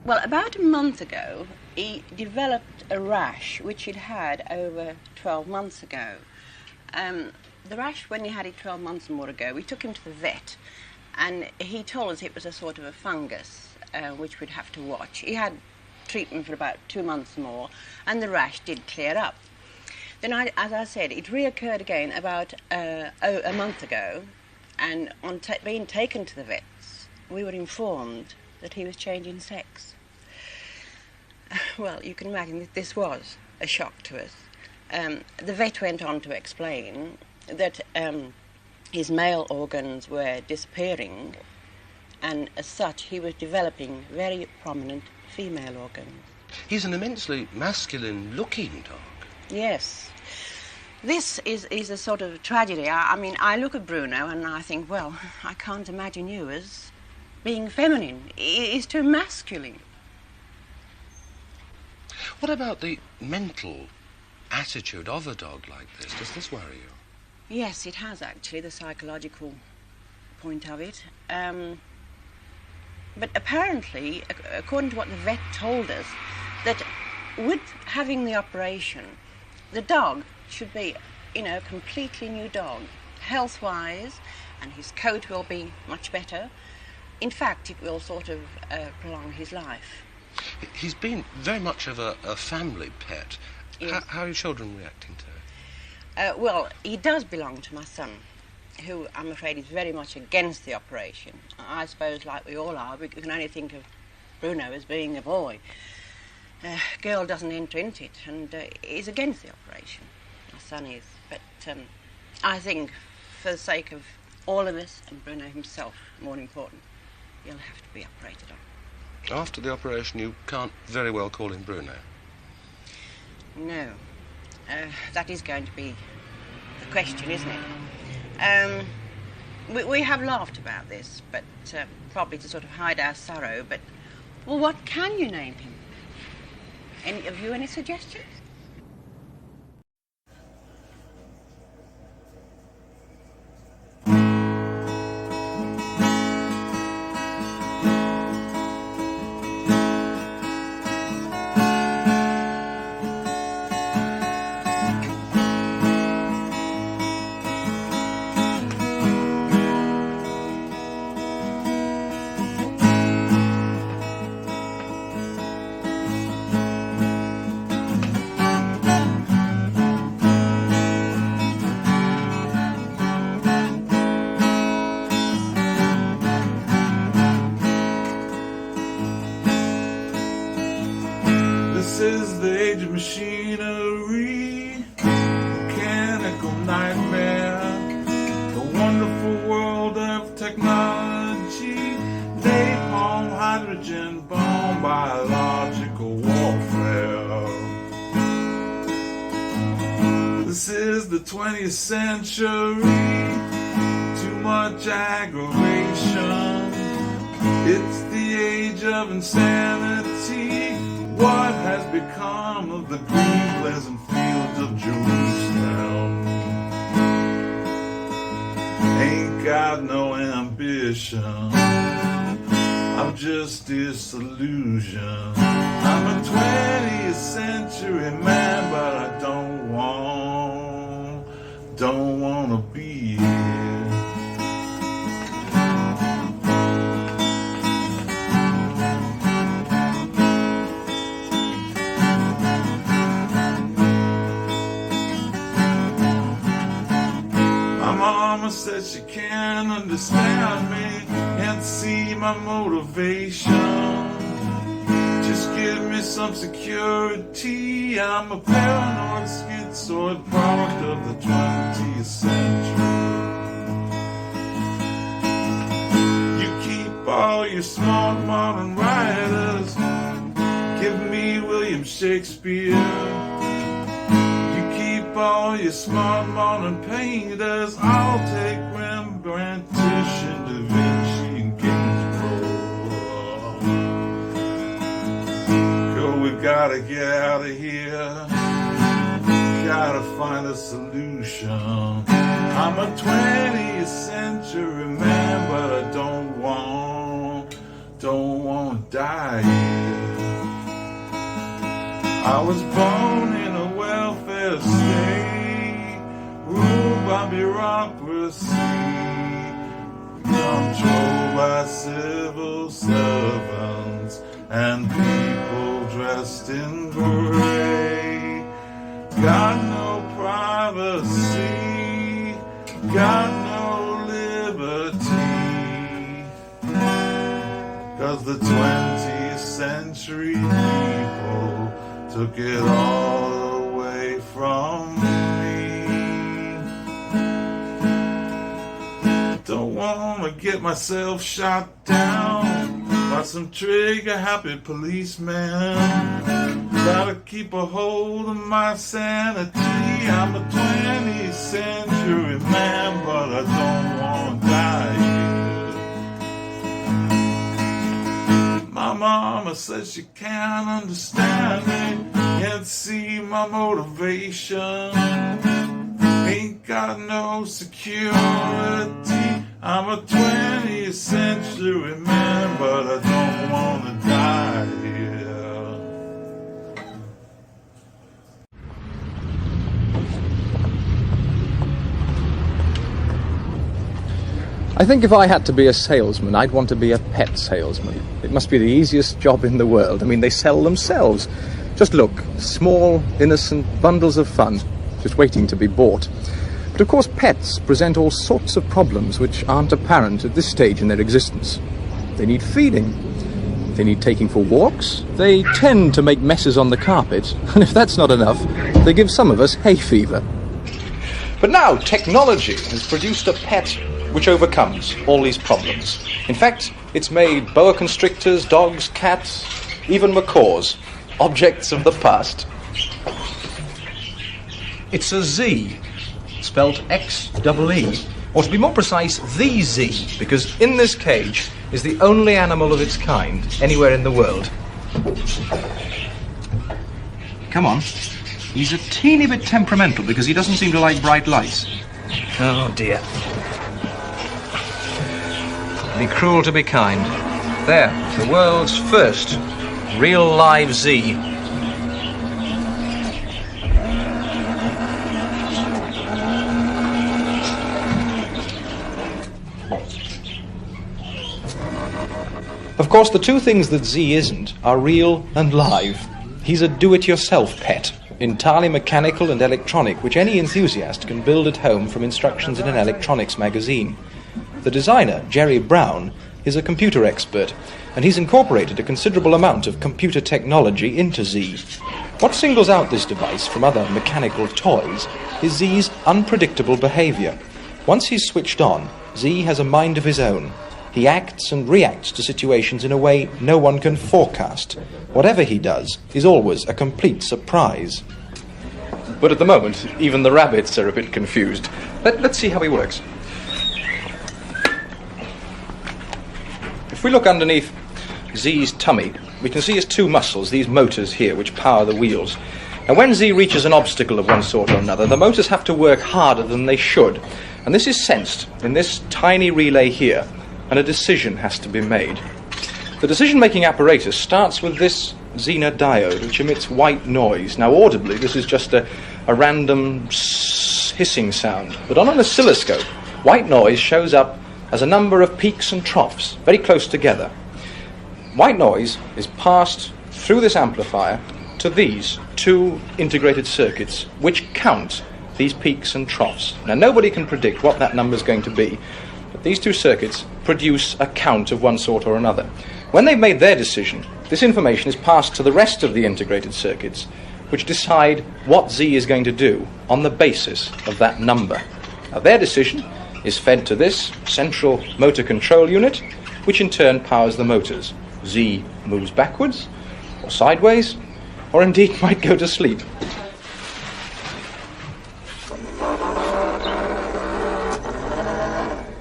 Well, about a month ago, he developed a rash which he'd had over 12 months ago. The rash, when he had it 12 months or more ago, we took him to the vet, and he told us it was a sort of a fungus, which we'd have to watch. He had treatment for about 2 months more, and the rash did clear up. Then, as I said, it reoccurred again about a month ago, and on being taken to the vets, we were informed that he was changing sex. Well, you can imagine that this was a shock to us. The vet went on to explain that his male organs were disappearing, and as such he was developing very prominent female organs. He's an immensely masculine-looking dog. Yes. This is a sort of tragedy. I mean, I look at Bruno and I think, well, I can't imagine you as being feminine. He's too masculine. What about the mental attitude of a dog like this? Does this worry you? Yes, it has actually, the psychological point of it. But apparently, according to what the vet told us, that with having the operation, the dog should be, a completely new dog, health-wise, and his coat will be much better. In fact, it will sort of prolong his life. He's been very much of a family pet. Yes. How are your children reacting to it? Well, he does belong to my son, who I'm afraid is very much against the operation. I suppose, like we all are, we can only think of Bruno as being a boy. Girl doesn't enter into it, and is against the operation. My son is. But I think, for the sake of all of us, and Bruno himself, more important, he'll have to be operated on. After the operation, you can't very well call him Bruno. No. That is going to be the question, isn't it? We have laughed about this, but probably to sort of hide our sorrow, but, well, what can you name him? Have you any suggestions? This is the age of machinery, mechanical nightmare, the wonderful world of technology, napalm, hydrogen bomb, biological warfare. This is the 20th century, too much aggravation. It's the age of insanity. What has become of the green, pleasant fields of Jerusalem? Ain't got no ambition, I'm just disillusioned. I'm a 20th century man, but I don't wanna be here. Mama said she can't understand me, can't see my motivation. Just give me some security. I'm a paranoid schizoid product of the 20th century. You keep all your smart modern writers, give me William Shakespeare. All your smart modern painters, I'll take Rembrandt, Titian, Da Vinci, and Ginsburg. Girl, we gotta get out of here, gotta find a solution. I'm a 20th century man, but I don't want to die here. I was born in a welfare state, ruled by bureaucracy, controlled by civil servants and people dressed in gray. Got no privacy, got no liberty, 'cause the 20th century people took it all away from me. Don't wanna get myself shot down by some trigger-happy policeman. Gotta keep a hold of my sanity. I'm a 20th century man, but I don't wanna die here. My mama says she can't understand me, can't see my motivation. Ain't got no security. I'm a 20th century man, but I don't wanna die here. I think if I had to be a salesman, I'd want to be a pet salesman. It must be the easiest job in the world. I mean, they sell themselves. Just look, small, innocent bundles of fun, just waiting to be bought. But of course, pets present all sorts of problems which aren't apparent at this stage in their existence. They need feeding. They need taking for walks. They tend to make messes on the carpet. And if that's not enough, they give some of us hay fever. But now technology has produced a pet which overcomes all these problems. In fact, it's made boa constrictors, dogs, cats, even macaws, objects of the past. It's a Z, spelt X-E-E, or to be more precise, the Z, because in this cage is the only animal of its kind anywhere in the world. Come on. He's a teeny bit temperamental because he doesn't seem to like bright lights. Oh dear. Be cruel to be kind. There, the world's first real live Z. Of course, the two things that Z isn't are real and live. He's a do-it-yourself pet, entirely mechanical and electronic, which any enthusiast can build at home from instructions in an electronics magazine. The designer, Jerry Brown, is a computer expert, and he's incorporated a considerable amount of computer technology into Z. What singles out this device from other mechanical toys is Z's unpredictable behavior. Once he's switched on, Z has a mind of his own. He acts and reacts to situations in a way no one can forecast. Whatever he does is always a complete surprise. But at the moment, even the rabbits are a bit confused. Let's see how he works. If we look underneath Z's tummy, we can see his two muscles, these motors here, which power the wheels. And when Z reaches an obstacle of one sort or another, the motors have to work harder than they should. And this is sensed in this tiny relay here, and a decision has to be made. The decision-making apparatus starts with this Zener diode, which emits white noise. Now, audibly, this is just a random hissing sound. But on an oscilloscope, white noise shows up as a number of peaks and troughs, very close together. White noise is passed through this amplifier to these two integrated circuits, which count these peaks and troughs. Now, nobody can predict what that number is going to be, but these two circuits produce a count of one sort or another. When they've made their decision, this information is passed to the rest of the integrated circuits, which decide what Z is going to do on the basis of that number. Now, their decision is fed to this central motor control unit, which in turn powers the motors. Z moves backwards, or sideways, or indeed might go to sleep.